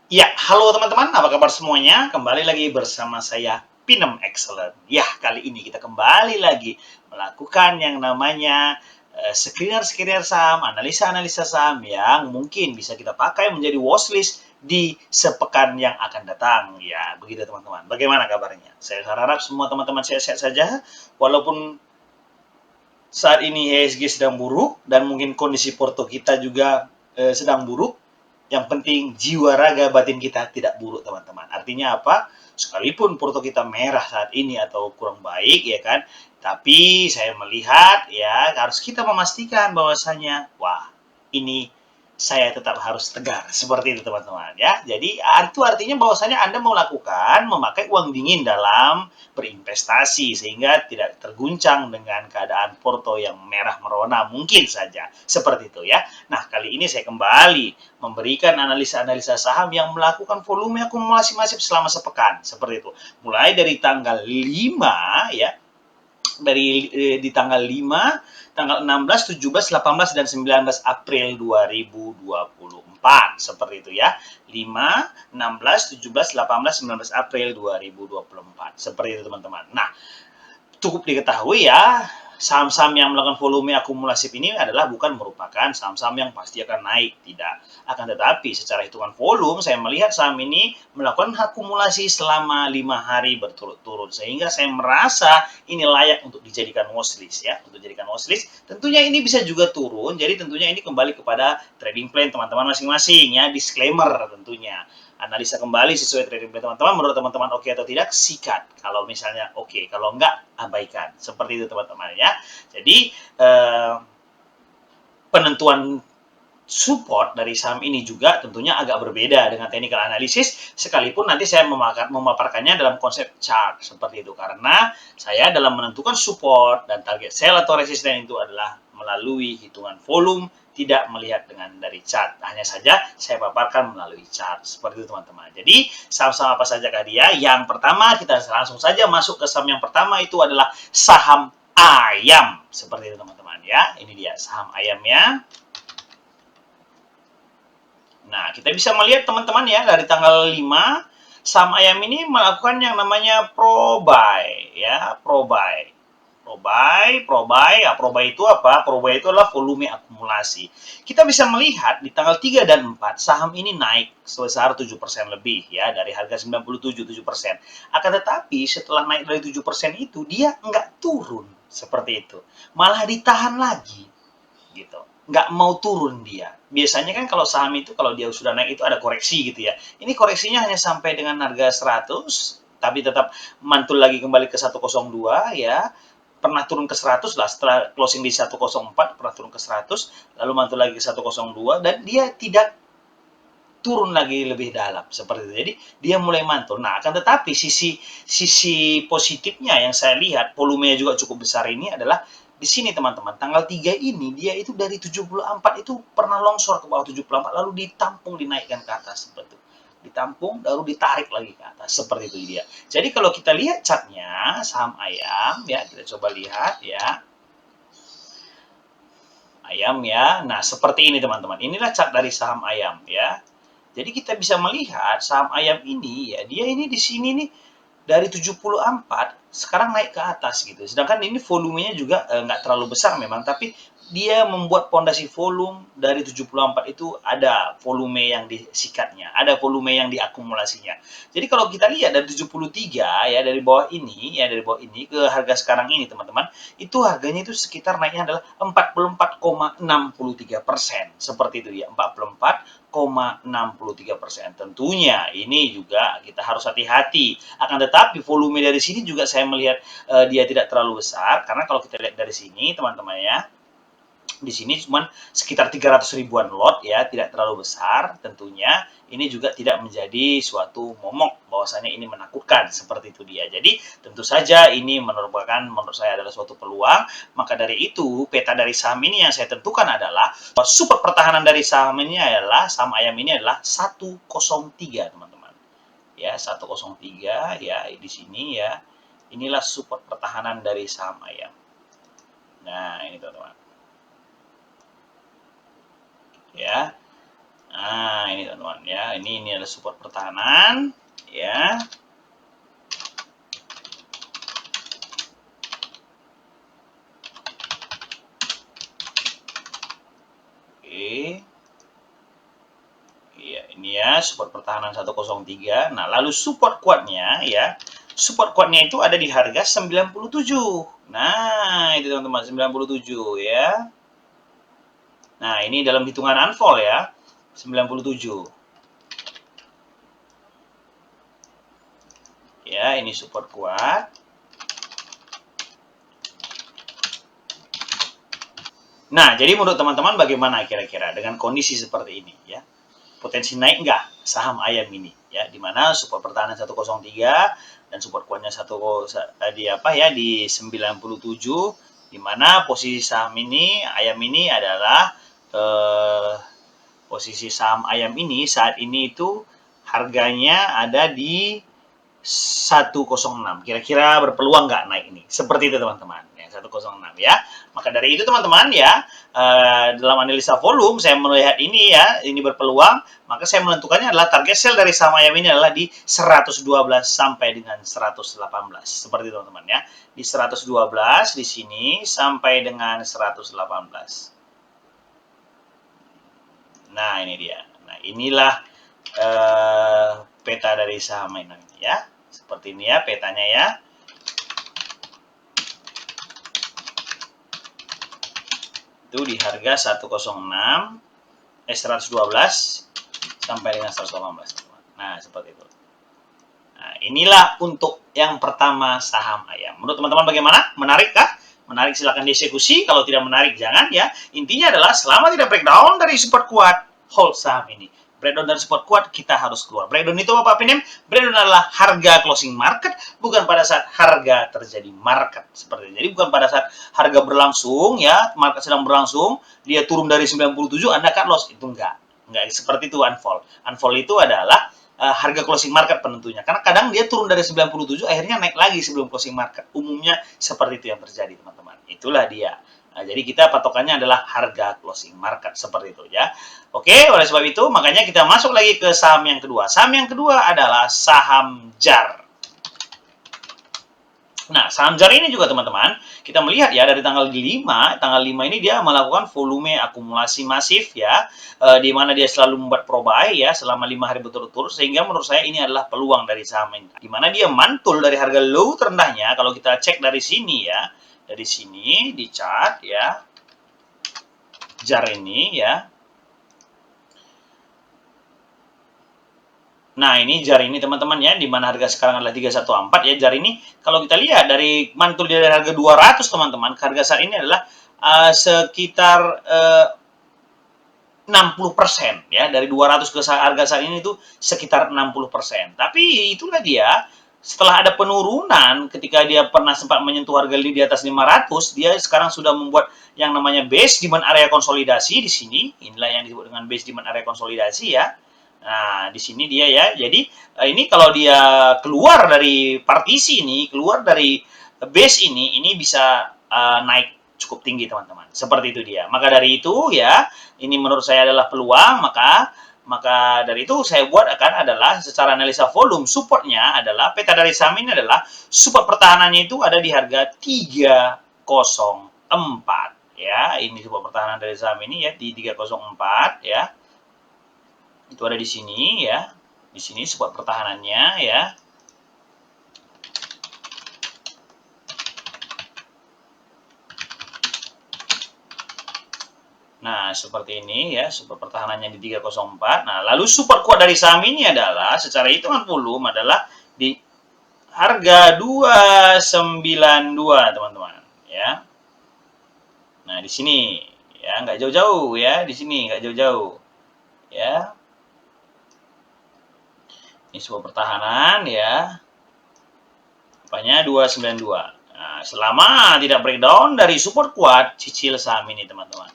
Ya, halo teman-teman, apa kabar semuanya? Kembali lagi bersama saya, Pinem Excellent. Ya, kali ini kita kembali lagi melakukan yang namanya screener-screener saham, analisa-analisa saham yang mungkin bisa kita pakai menjadi watchlist di sepekan yang akan datang. Ya, begitu teman-teman. Bagaimana kabarnya? Saya harap semua teman-teman sehat-sehat saja, walaupun saat ini IHSG sedang buruk dan mungkin kondisi porto kita juga sedang buruk. Yang penting jiwa raga batin kita tidak buruk, teman-teman. Artinya apa? Sekalipun porto kita merah saat ini atau kurang baik, ya kan? Tapi saya melihat ya harus kita memastikan bahwasanya wah, ini saya tetap harus tegar seperti itu teman-teman ya. Jadi itu artinya bahwasanya Anda melakukan memakai uang dingin dalam berinvestasi sehingga tidak terguncang dengan keadaan porto yang merah merona mungkin saja seperti itu ya. Nah, kali ini saya kembali memberikan analisa-analisa saham yang melakukan volume akumulasi masif selama sepekan seperti itu. Mulai dari tanggal 5 ya, di tanggal 5, tanggal 16, 17, 18 dan 19 April 2024 seperti itu ya. 5, 16, 17, 18, 19 April 2024 seperti itu teman-teman. Nah, cukup diketahui ya, saham-saham yang melakukan volume akumulasi ini adalah bukan merupakan saham-saham yang pasti akan naik, tidak. Akan tetapi secara hitungan volume, saya melihat saham ini melakukan akumulasi selama 5 hari berturut-turut, sehingga saya merasa ini layak untuk dijadikan watchlist ya, untuk dijadikan watchlist. Tentunya ini bisa juga turun, jadi tentunya ini kembali kepada trading plan teman-teman masing-masing ya, disclaimer tentunya analisa kembali sesuai trading plan teman-teman. Menurut teman-teman oke atau tidak, sikat. Kalau misalnya oke, kalau enggak, abaikan. Seperti itu teman-teman ya. Jadi penentuan support dari saham ini juga tentunya agak berbeda dengan technical analysis, sekalipun nanti saya memaparkannya dalam konsep chart seperti itu, karena saya dalam menentukan support dan target sell atau resisten itu adalah melalui hitungan volume, tidak melihat dengan dari chart. Hanya saja saya paparkan melalui chart seperti itu teman-teman. Jadi saham-saham apa saja kah dia? Yang pertama kita langsung saja masuk ke saham yang pertama, itu adalah saham ayam seperti itu teman-teman ya. Ini dia saham ayamnya. Nah, kita bisa melihat teman-teman ya, dari tanggal 5 saham ayam ini melakukan yang namanya pro-buy ya, pro-buy. Pro-buy, ya pro-buy itu apa? Pro-buy itu adalah volume akumulasi. Kita bisa melihat di tanggal 3 dan 4 saham ini naik sebesar 7% lebih ya, dari harga 97 7%. Akan tetapi setelah naik dari 7% itu dia enggak turun seperti itu. Malah ditahan lagi gitu, nggak mau turun dia. Biasanya kan kalau saham itu kalau dia sudah naik itu ada koreksi gitu ya. Ini koreksinya hanya sampai dengan harga 100, tapi tetap mantul lagi kembali ke 102 ya. Pernah turun ke 100 lah, setelah closing di 104 pernah turun ke 100, lalu mantul lagi ke 102 dan dia tidak turun lagi lebih dalam seperti itu. Jadi dia mulai mantul. Nah, akan tetapi sisi sisi positifnya yang saya lihat volumenya juga cukup besar ini adalah di sini teman-teman. Tanggal 3 ini dia itu dari 74 itu pernah longsor ke bawah 74 lalu ditampung dinaikkan ke atas seperti itu. Ditampung lalu ditarik lagi ke atas seperti itu dia. Jadi kalau kita lihat chartnya saham ayam ya, kita coba lihat ya. Ayam ya. Nah, seperti ini teman-teman. Inilah chart dari saham ayam ya. Jadi kita bisa melihat saham ayam ini ya, dia ini di sini nih dari 74 sekarang naik ke atas gitu. Sedangkan ini volumenya juga nggak terlalu besar memang, tapi dia membuat pondasi volume dari 74 itu ada volume yang disikatnya, ada volume yang diakumulasinya. Jadi kalau kita lihat dari 73 ya, dari bawah ini ya, dari bawah ini ke harga sekarang ini teman-teman, itu harganya itu sekitar naiknya adalah 44,63%. Seperti itu ya, 44,63%. Tentunya ini juga kita harus hati-hati. Akan tetapi volume dari sini juga saya melihat dia tidak terlalu besar, karena kalau kita lihat dari sini teman-teman ya, di sini cuma sekitar 300 ribuan lot ya, tidak terlalu besar. Tentunya ini juga tidak menjadi suatu momok bahwasanya ini menakutkan seperti itu dia. Jadi tentu saja ini menurut saya adalah suatu peluang. Maka dari itu peta dari saham ini yang saya tentukan adalah support pertahanan dari saham ini adalah saham ayam ini adalah 103 teman-teman. Ya 103 ya, di sini ya. Inilah support pertahanan dari saham ayam. Nah, ini teman-teman. Ya. Nah, ini teman-teman ya. Ini adalah support pertahanan ya. Oke. Iya, ini ya support pertahanan 103. Nah, lalu support kuatnya ya. Support kuatnya itu ada di harga 97. Nah, itu teman-teman 97 ya. Nah, ini dalam hitungan unfold ya. 97. Ya, ini support kuat. Nah, jadi menurut teman-teman bagaimana kira-kira dengan kondisi seperti ini ya? Potensi naik nggak saham ayam ini ya, di mana support pertahanan 103 dan support kuatnya di apa ya di 97, di mana posisi saham ini ayam ini adalah posisi saham ayam ini saat ini itu harganya ada di 106. Kira-kira berpeluang nggak naik ini? Seperti itu teman-teman. Ya, 106 ya. Maka dari itu teman-teman ya, dalam analisa volume saya melihat ini ya, ini berpeluang, maka saya menentukannya adalah target sell dari saham ayam ini adalah di 112 sampai dengan 118. Seperti itu teman-teman ya. Di 112 di sini sampai dengan 118. Nah, ini dia. Nah, inilah peta dari saham ini ya. Seperti ini ya petanya ya. Itu di harga 106 112 sampai dengan 118. Nah, seperti itu. Nah, inilah untuk yang pertama saham ayam. Menurut teman-teman bagaimana? Menarik kah? Menarik silakan dieksekusi, kalau tidak menarik jangan ya. Intinya adalah selama tidak breakdown dari support kuat, hold saham ini. Breakdown dan support kuat kita harus keluar. Breakdown itu apa Pinem? Breakdown adalah harga closing market, bukan pada saat harga terjadi market. Seperti itu. Jadi bukan pada saat harga berlangsung ya, market sedang berlangsung, dia turun dari 97, Anda cut loss. Itu enggak. Enggak seperti itu unfold. Unfold itu adalah harga closing market penentunya. Karena kadang dia turun dari 97 akhirnya naik lagi sebelum closing market. Umumnya seperti itu yang terjadi, teman-teman. Itulah dia. Nah, jadi kita patokannya adalah harga closing market seperti itu ya. Oke, oleh sebab itu makanya kita masuk lagi ke saham yang kedua. Saham yang kedua adalah saham JAR. Nah, saham JAR ini juga teman-teman, kita melihat ya dari tanggal 5 ini dia melakukan volume akumulasi masif ya, di mana dia selalu membuat pro buy ya selama 5 hari berturut-turut, sehingga menurut saya ini adalah peluang dari saham ini. Di mana dia mantul dari harga low terendahnya, kalau kita cek dari sini ya, dari sini di chart ya, JAR ini ya. Nah, ini JAR ini teman-teman ya, di mana harga sekarang adalah 314 ya. JAR ini kalau kita lihat dari mantul dari harga 200 teman-teman, harga saat ini adalah sekitar 60% ya. Dari 200 ke harga saat ini itu sekitar 60%. Tapi itulah dia, setelah ada penurunan ketika dia pernah sempat menyentuh harga di atas 500, dia sekarang sudah membuat yang namanya base demand area konsolidasi di sini. Inilah yang disebut dengan base demand area konsolidasi ya. Nah, di sini dia ya. Jadi ini kalau dia keluar dari partisi ini, keluar dari base ini bisa naik cukup tinggi teman-teman. Seperti itu dia. Maka dari itu ya, ini menurut saya adalah peluang, maka dari itu saya buat akan adalah secara analisa volume supportnya adalah peta dari saham ini adalah support pertahanannya itu ada di harga 304 ya. Ini support pertahanan dari saham ini ya di 304 ya. Itu ada di sini ya. Di sini support pertahanannya ya. Nah, seperti ini ya, support pertahanannya di 304. Nah, lalu support kuat dari saham ini adalah secara hitungan volume adalah di harga 292, teman-teman, ya. Nah, di sini ya, nggak jauh-jauh ya, di sini nggak jauh-jauh. Ya. Ini support pertahanan ya. Apanya 292. Nah, selama tidak breakdown dari support kuat, cicil saham ini, teman-teman.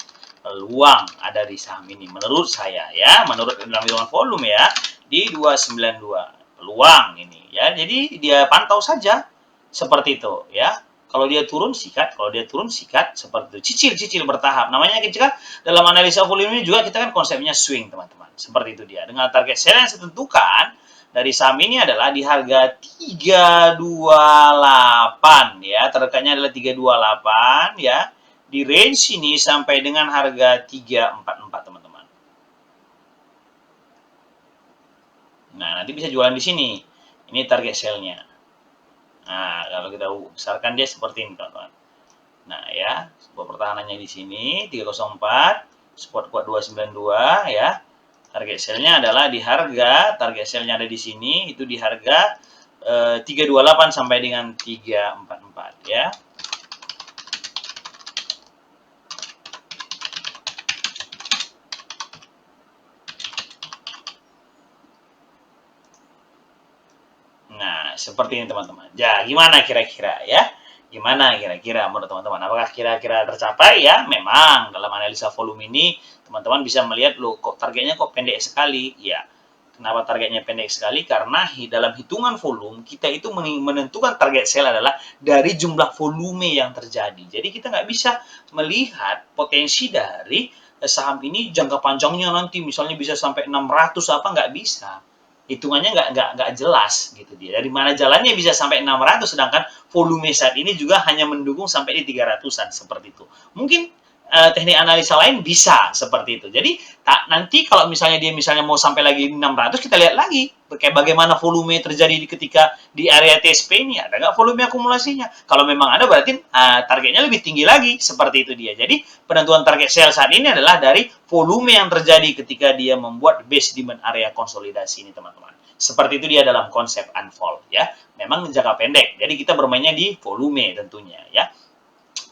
Peluang ada di saham ini menurut saya ya, menurut dalam hitungan volume ya, di 292. Peluang ini ya. Jadi dia pantau saja seperti itu ya. Kalau dia turun sikat, kalau dia turun sikat, seperti itu. Cicil bertahap. Namanya kita dalam analisa volume ini juga kita kan konsepnya swing, teman-teman. Seperti itu dia. Dengan target sell yang saya tentukan dari saham ini adalah di harga 328 ya. Terdekatnya adalah 328 ya. Di range ini sampai dengan harga 344, teman-teman. Nah, nanti bisa jualan di sini. Ini target sell-nya. Nah, kalau kita besarkan dia seperti ini, teman-teman. Nah, ya, support pertahanannya di sini 304, support kuat 292 ya. Target sell-nya adalah di harga, target sell-nya ada di sini, itu di harga 328 sampai dengan 344 ya. Nah, seperti ini teman-teman. Ya, gimana kira-kira ya? Gimana kira-kira menurut teman-teman? Apakah kira-kira tercapai ya? Memang dalam analisa volume ini teman-teman bisa melihat loh kok targetnya kok pendek sekali. Ya, kenapa targetnya pendek sekali? Karena dalam hitungan volume kita itu menentukan target sell adalah dari jumlah volume yang terjadi. Jadi kita nggak bisa melihat potensi dari saham ini jangka panjangnya nanti misalnya bisa sampai 600 apa nggak bisa. Hitungannya nggak jelas gitu dia. Dari mana jalannya bisa sampai 600 sedangkan volume saat ini juga hanya mendukung sampai di 300-an seperti itu. Mungkin teknik analisa lain bisa seperti itu. Jadi nanti kalau misalnya dia misalnya mau sampai lagi 600 kita lihat lagi kayak bagaimana volume terjadi ketika di area TSP ini ada nggak volume akumulasinya. Kalau memang ada berarti targetnya lebih tinggi lagi seperti itu dia. Jadi penentuan target sell saat ini adalah dari volume yang terjadi ketika dia membuat base demand area konsolidasi ini teman-teman. Seperti itu dia dalam konsep unfold ya. Memang jangka pendek. Jadi kita bermainnya di volume tentunya ya.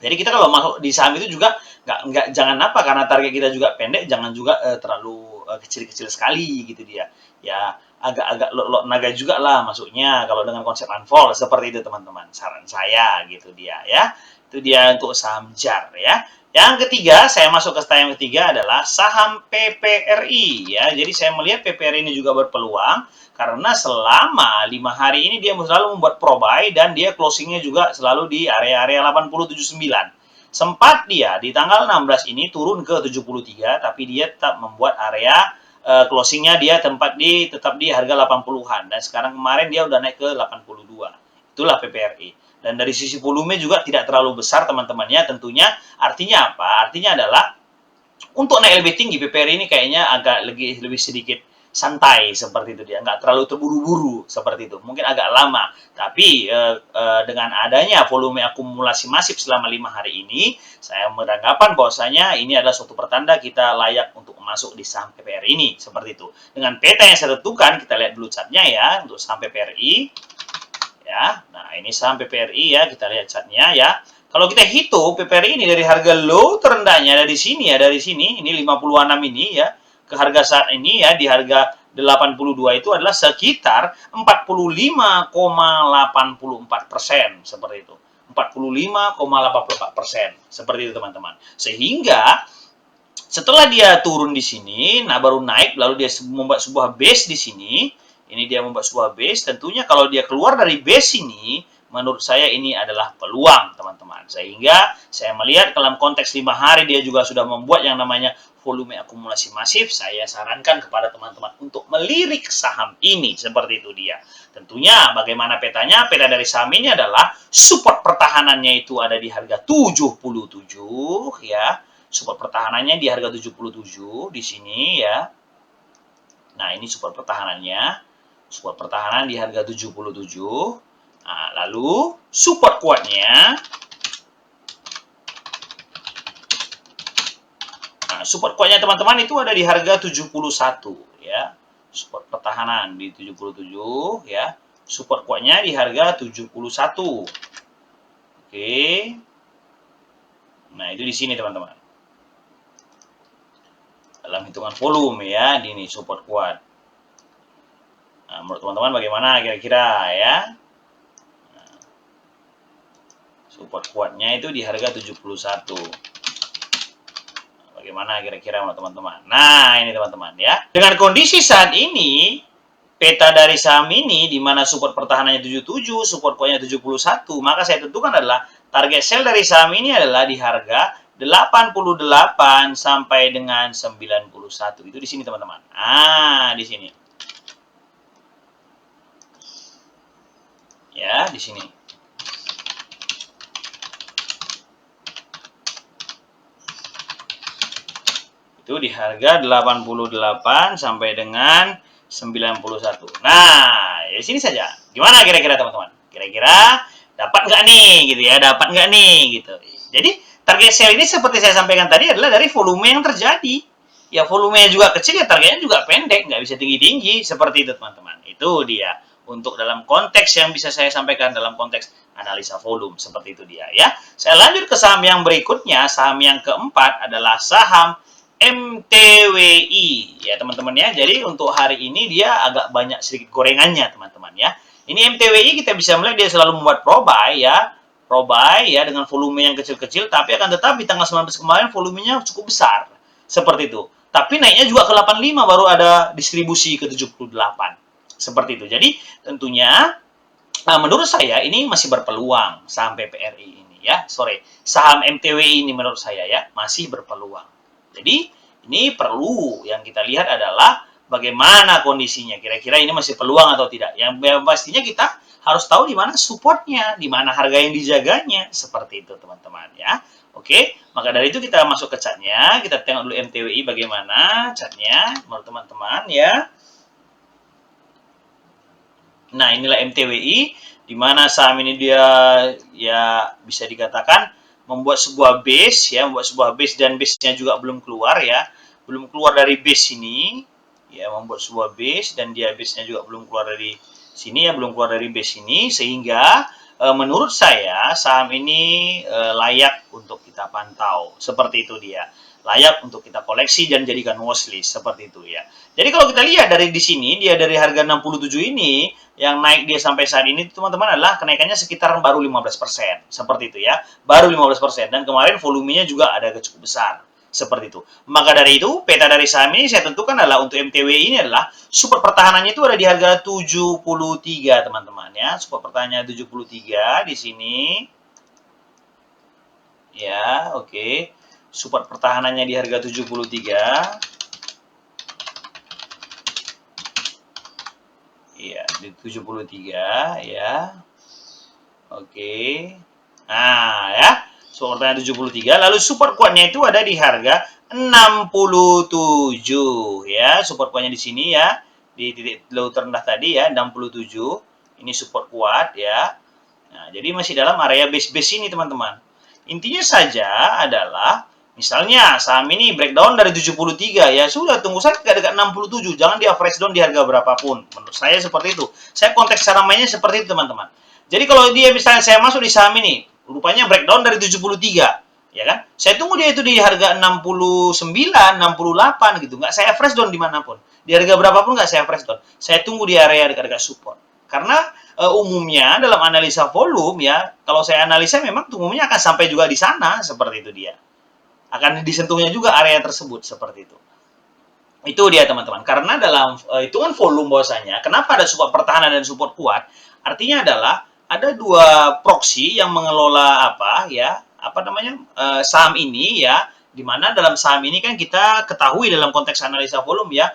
Jadi kita kalau masuk di saham itu juga nggak jangan apa karena target kita juga pendek, jangan juga terlalu kecil-kecil sekali gitu dia. Ya agak-agak lot naga juga lah masuknya kalau dengan konsep unfold seperti itu teman-teman. Saran saya gitu dia ya. Itu dia untuk saham JAR ya. Yang ketiga, saya masuk ke saham ketiga adalah saham PPRI ya. Jadi saya melihat PPRI ini juga berpeluang karena selama 5 hari ini dia selalu membuat pro-buy dan dia closingnya juga selalu di area-area 80-79. Sempat dia di tanggal 16 ini turun ke 73, tapi dia tetap membuat area closingnya dia tetap di harga 80-an. Dan sekarang kemarin dia udah naik ke 82. Itulah PPRI. Dan dari sisi volume juga tidak terlalu besar teman-temannya tentunya. Artinya apa? Artinya adalah untuk naik lebih tinggi PPRI ini kayaknya agak lebih sedikit santai seperti itu dia, nggak terlalu terburu-buru seperti itu, mungkin agak lama, tapi dengan adanya volume akumulasi masif selama 5 hari ini, saya beranggapan bahwasanya ini adalah suatu pertanda kita layak untuk masuk di saham PPRI ini, seperti itu. Dengan peta yang saya tentukan, kita lihat dulu chartnya ya, untuk saham PPRI, ya, nah ini saham PPRI ya, kita lihat chartnya ya. Kalau kita hitung PPRI ini dari harga low terendahnya dari sini ya, dari sini ini 50-6 ini ya, ke harga saat ini ya di harga 82 itu adalah sekitar 45,84% seperti itu. 45,84% seperti itu teman-teman. Sehingga setelah dia turun di sini, nah baru naik, lalu dia membuat sebuah base di sini. Ini dia membuat sebuah base. Tentunya kalau dia keluar dari base ini, menurut saya ini adalah peluang, teman-teman. Sehingga saya melihat dalam konteks 5 hari dia juga sudah membuat yang namanya volume akumulasi masif. Saya sarankan kepada teman-teman untuk melirik saham ini. Seperti itu dia. Tentunya bagaimana petanya? Peta dari saham ini adalah support pertahanannya itu ada di harga 77 ya. Support pertahanannya di harga 77 di sini ya. Nah, ini support pertahanannya. Support pertahanan di harga 77. Nah, lalu support kuatnya. Nah, support kuatnya teman-teman itu ada di harga 71 ya. Support pertahanan di 77 ya. Support kuatnya di harga 71. Oke. Nah, itu di sini teman-teman. Dalam hitungan volume ya, ini support kuat. Nah, menurut teman-teman bagaimana kira-kira ya? Nah, support kuatnya itu di harga 71. Bagaimana kira-kira menurut teman-teman? Nah, ini teman-teman ya. Dengan kondisi saat ini, peta dari saham ini di mana support pertahanannya 77, support kuatnya 71, maka saya tentukan adalah target sell dari saham ini adalah di harga 88 sampai dengan 91. Itu di sini teman-teman. Di sini. Ya, di sini. Itu di harga 88 sampai dengan 91. Nah, di sini saja. Gimana kira-kira teman-teman? Kira-kira dapat nggak nih gitu ya? Dapat nggak nih gitu. Jadi target sell ini seperti saya sampaikan tadi adalah dari volume yang terjadi. Ya volumenya juga kecil ya targetnya juga pendek, nggak bisa tinggi-tinggi seperti itu teman-teman. Itu dia untuk dalam konteks yang bisa saya sampaikan dalam konteks analisa volume seperti itu dia ya. Saya lanjut ke saham yang berikutnya, saham yang keempat adalah saham MTWI ya teman-teman ya. Jadi untuk hari ini dia agak banyak sedikit gorengannya teman-teman ya. Ini MTWI kita bisa melihat dia selalu membuat pro-buy ya. Pro-buy ya dengan volume yang kecil-kecil, tapi akan tetap di tanggal 19 kemarin volumenya cukup besar. Seperti itu. Tapi naiknya juga ke 85 baru ada distribusi ke 78. Seperti itu. Jadi tentunya menurut saya ini masih berpeluang saham PPRI ini ya. Saham MTWI ini menurut saya ya masih berpeluang. Jadi ini perlu yang kita lihat adalah bagaimana kondisinya. Kira-kira ini masih peluang atau tidak. Yang pastinya kita harus tahu di mana supportnya, di mana harga yang dijaganya. Seperti itu teman-teman ya. Oke, maka dari itu kita masuk ke chartnya. Kita tengok dulu MTWI bagaimana chartnya menurut teman-teman ya. Nah, inilah MTWI, di mana saham ini dia ya bisa dikatakan membuat sebuah base ya, membuat sebuah base dan base-nya juga belum keluar ya. Belum keluar dari base ini ya, membuat sebuah base dan dia base-nya juga belum keluar dari sini ya, belum keluar dari base ini sehingga menurut saya saham ini layak untuk kita pantau. Seperti itu dia. Layak untuk kita koleksi dan jadikan watchlist seperti itu ya. Jadi kalau kita lihat dari di sini dia dari harga 67 ini yang naik dia sampai saat ini teman-teman adalah kenaikannya sekitar baru 15%. Seperti itu ya. Baru 15% dan kemarin volumenya juga ada cukup besar. Seperti itu. Maka dari itu, peta dari saham ini saya tentukan adalah untuk MTWI ini adalah support pertahanannya itu ada di harga 73, teman-teman ya. Support pertahanannya 73 di sini. Ya, oke. Support pertahanannya di harga 73. Iya, di 73 ya. Oke. Nah, ya. Support pertahanan 73. Lalu support kuatnya itu ada di harga 67 ya. Support kuatnya di sini ya. Di titik low terendah tadi ya, 67. Ini support kuat ya. Nah, jadi masih dalam area base-base ini, teman-teman. Intinya saja adalah misalnya saham ini breakdown dari 73 ya sudah tunggu saja dekat 67, jangan dia fresh down di harga berapapun. Menurut saya seperti itu. Saya konteks cara mainnya seperti itu teman-teman. Jadi kalau dia misalnya saya masuk di saham ini, rupanya breakdown dari 73, ya kan? Saya tunggu dia itu di harga 69, 68 gitu. Nggak saya fresh down dimanapun. Di harga berapapun nggak saya fresh down. Saya tunggu di area dekat-dekat support. Karena umumnya dalam analisa volume ya, kalau saya analisa memang umumnya akan sampai juga di sana, seperti itu dia. Akan disentuhnya juga area tersebut seperti itu. Itu dia teman-teman. Karena dalam hitungan volume bahwasanya, kenapa ada support pertahanan dan support kuat? Artinya adalah ada dua proxy yang mengelola saham ini ya, di mana dalam saham ini kan kita ketahui dalam konteks analisa volume ya,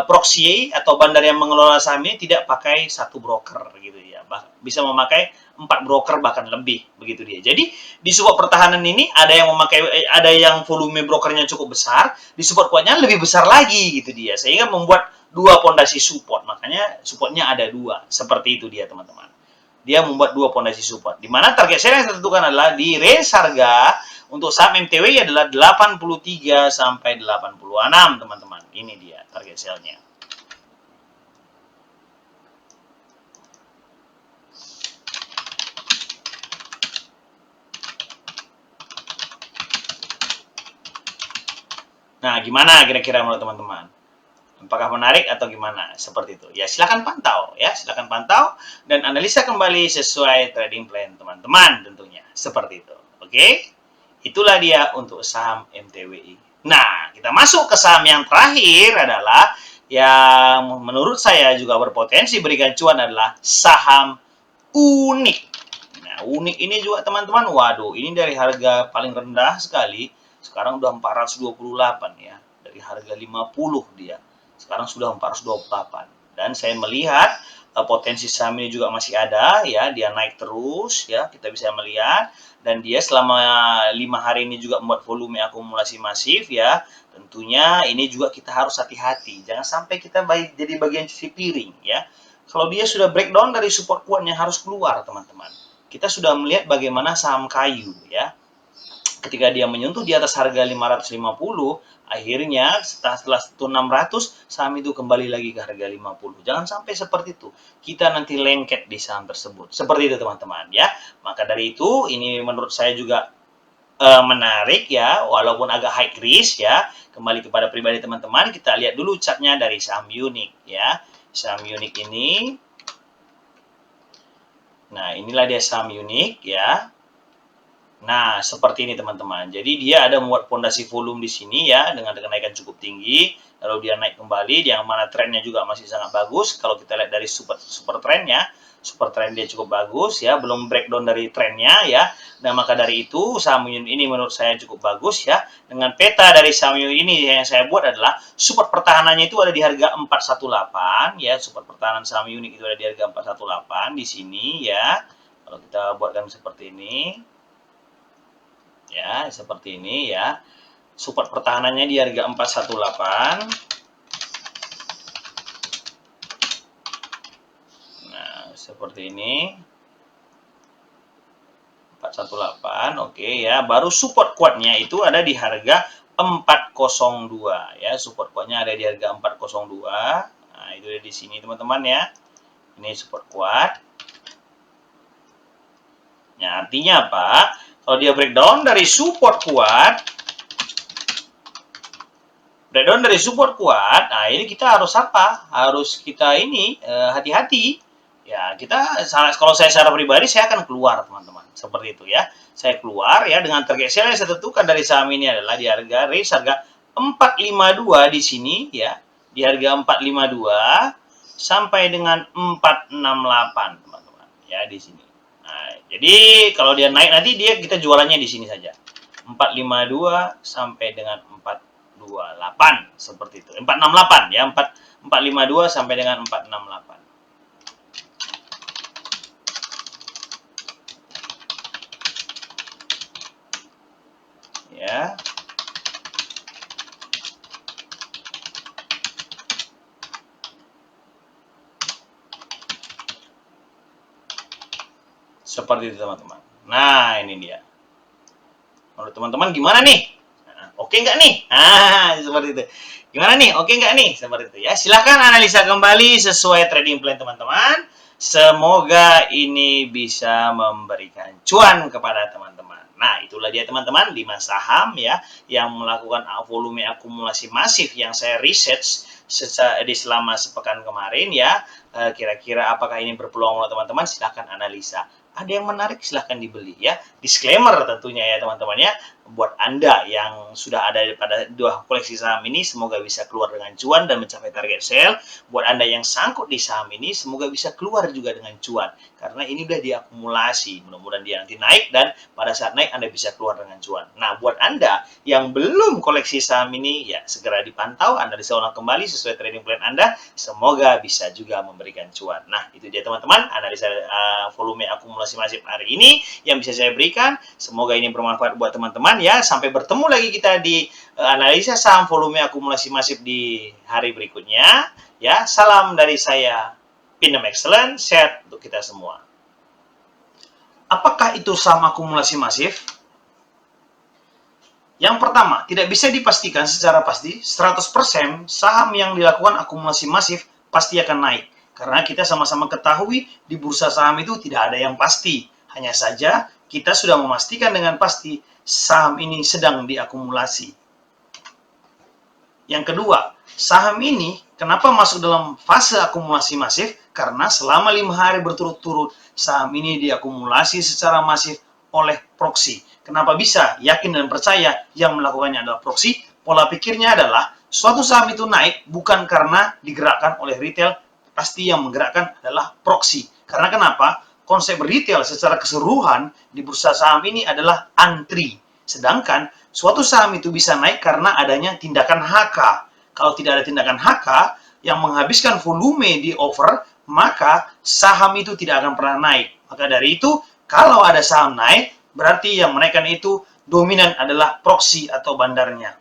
proxy atau bandar yang mengelola saham ini tidak pakai satu broker gitu ya, bisa memakai 4 broker bahkan lebih begitu dia. Jadi di support pertahanan ini ada yang volume brokernya cukup besar, di support kuatnya lebih besar lagi gitu dia, sehingga membuat dua pondasi support, makanya supportnya ada dua, seperti itu dia teman-teman. Dia membuat dua pondasi support, di mana target saya yang ditentukan adalah di range harga untuk saham MTWI adalah 83 sampai 86 teman-teman. Ini dia target sell-nya. Nah, gimana kira-kira menurut teman-teman? Apakah menarik atau gimana? Seperti itu. Ya, silakan pantau ya, silakan pantau dan analisa kembali sesuai trading plan teman-teman tentunya. Seperti itu. Oke? Itulah dia untuk saham MTWI. Nah, kita masuk ke saham yang terakhir adalah yang menurut saya juga berpotensi berikan cuan adalah saham Unik. Nah, Unik ini juga teman-teman, waduh, ini dari harga paling rendah sekali, sekarang udah 428 ya. Dari harga 50 dia. Sekarang sudah 428. Dan saya melihat potensi saham ini juga masih ada ya, dia naik terus ya, kita bisa melihat, dan dia selama 5 hari ini juga membuat volume akumulasi masif ya. Tentunya ini juga kita harus hati-hati, jangan sampai kita jadi bagian cuci piring ya. Kalau dia sudah breakdown dari support kuatnya harus keluar, teman-teman. Kita sudah melihat bagaimana saham kayu ya. Ketika dia menyentuh di atas harga 550, akhirnya setelah 600, saham itu kembali lagi ke harga 50. Jangan sampai seperti itu. Kita nanti lengket di saham tersebut. Seperti itu, teman-teman ya. Maka dari itu, ini menurut saya juga menarik ya, walaupun agak high risk ya. Kembali kepada pribadi teman-teman, kita lihat dulu chartnya dari saham Unik ya. Saham Unik ini, nah inilah dia saham Unik ya. Nah, seperti ini teman-teman. Jadi dia ada membuat fondasi volume di sini ya dengan kenaikan cukup tinggi. Lalu dia naik kembali, yang mana trennya juga masih sangat bagus. Kalau kita lihat dari super trennya, super trend dia cukup bagus ya, belum breakdown dari trennya ya. Dan maka dari itu saham ini menurut saya cukup bagus ya. Dengan peta dari saham ini yang saya buat adalah support pertahanannya itu ada di harga 418 ya. Support pertahanan saham Unik itu ada di harga 418 di sini ya. Kalau kita buatkan seperti ini ya, seperti ini ya. Support pertahanannya di harga 418. Nah, seperti ini. 418, oke ya. Baru support kuatnya itu ada di harga 402 ya. Support kuatnya ada di harga 402. Nah, itu di sini teman-teman ya. Ini support kuat. Nah, artinya apa? Kalau dia breakdown dari support kuat, nah ini kita harus apa? Harus kita ini hati-hati. Ya, kita kalau saya secara pribadi saya akan keluar, teman-teman. Seperti itu ya. Saya keluar ya dengan target sell yang saya tentukan dari saham ini adalah di harga 452 di sini ya. Di harga 452 sampai dengan 468, teman-teman. Ya, di sini. Nah, jadi kalau dia naik nanti kita jualannya di sini saja. 452 sampai dengan 428 seperti itu. 468 ya, 452 sampai dengan 468. Ya. Seperti itu, teman-teman. Nah, ini dia. Menurut teman-teman gimana nih? Oke nggak nih? Seperti itu. Gimana nih? Oke nggak nih? Seperti itu ya. Silahkan analisa kembali sesuai trading plan teman-teman. Semoga ini bisa memberikan cuan kepada teman-teman. Nah, itulah dia teman-teman 5 saham ya yang melakukan volume akumulasi masif yang saya research selama sepekan kemarin ya. Kira-kira apakah ini berpeluang untuk teman-teman? Silahkan analisa. Ada yang menarik silahkan dibeli ya. Disclaimer tentunya ya teman-teman ya. Buat Anda yang sudah ada pada 2 koleksi saham ini, semoga bisa keluar dengan cuan dan mencapai target sell. Buat Anda yang sangkut di saham ini, semoga bisa keluar juga dengan cuan. Karena ini udah diakumulasi. Mudah-mudahan dia nanti naik dan pada saat naik Anda bisa keluar dengan cuan. Nah, buat Anda yang belum koleksi saham ini, ya segera dipantau, analisa ulang kembali sesuai trading plan Anda. Semoga bisa juga memberikan cuan. Nah, itu dia teman-teman, analisa volume akumulasi masif hari ini yang bisa saya berikan. Semoga ini bermanfaat buat teman-teman ya. Sampai bertemu lagi kita di analisa saham volume akumulasi masif di hari berikutnya. Ya, salam dari saya, Pinem Excellent, sehat untuk kita semua. Apakah itu saham akumulasi masif? Yang pertama, tidak bisa dipastikan secara pasti 100% saham yang dilakukan akumulasi masif pasti akan naik. Karena kita sama-sama ketahui di bursa saham itu tidak ada yang pasti. Hanya saja kita sudah memastikan dengan pasti saham ini sedang diakumulasi. Yang kedua, saham ini kenapa masuk dalam fase akumulasi masif? Karena selama 5 hari berturut-turut saham ini diakumulasi secara masif oleh proksi. Kenapa bisa yakin dan percaya yang melakukannya adalah proksi? pola pikirnya adalah suatu saham itu naik bukan karena digerakkan oleh retail, pasti yang menggerakkan adalah proxy. Karena kenapa? Konsep retail secara keseluruhan di bursa saham ini adalah antri. Sedangkan suatu saham itu bisa naik karena adanya tindakan HK. Kalau tidak ada tindakan HK yang menghabiskan volume di over, maka saham itu tidak akan pernah naik. Maka dari itu, kalau ada saham naik, berarti yang menaikkan itu dominan adalah proxy atau bandarnya.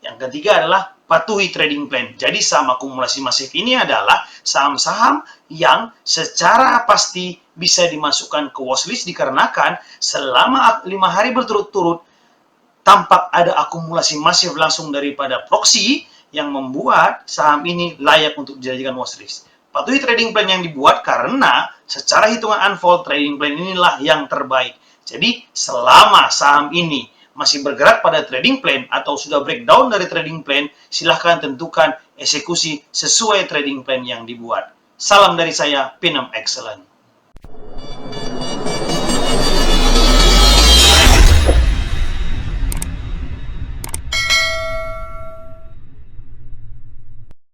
Yang ketiga adalah patuhi trading plan. Jadi saham akumulasi masif ini adalah saham-saham yang secara pasti bisa dimasukkan ke watchlist dikarenakan selama 5 hari berturut-turut tampak ada akumulasi masif langsung daripada proxy yang membuat saham ini layak untuk dijadikan watchlist. Patuhi trading plan yang dibuat karena secara hitungan unfold trading plan inilah yang terbaik. Jadi selama saham ini masih bergerak pada trading plan atau sudah breakdown dari trading plan, silahkan tentukan eksekusi sesuai trading plan yang dibuat. Salam dari saya, Pinem Excellent.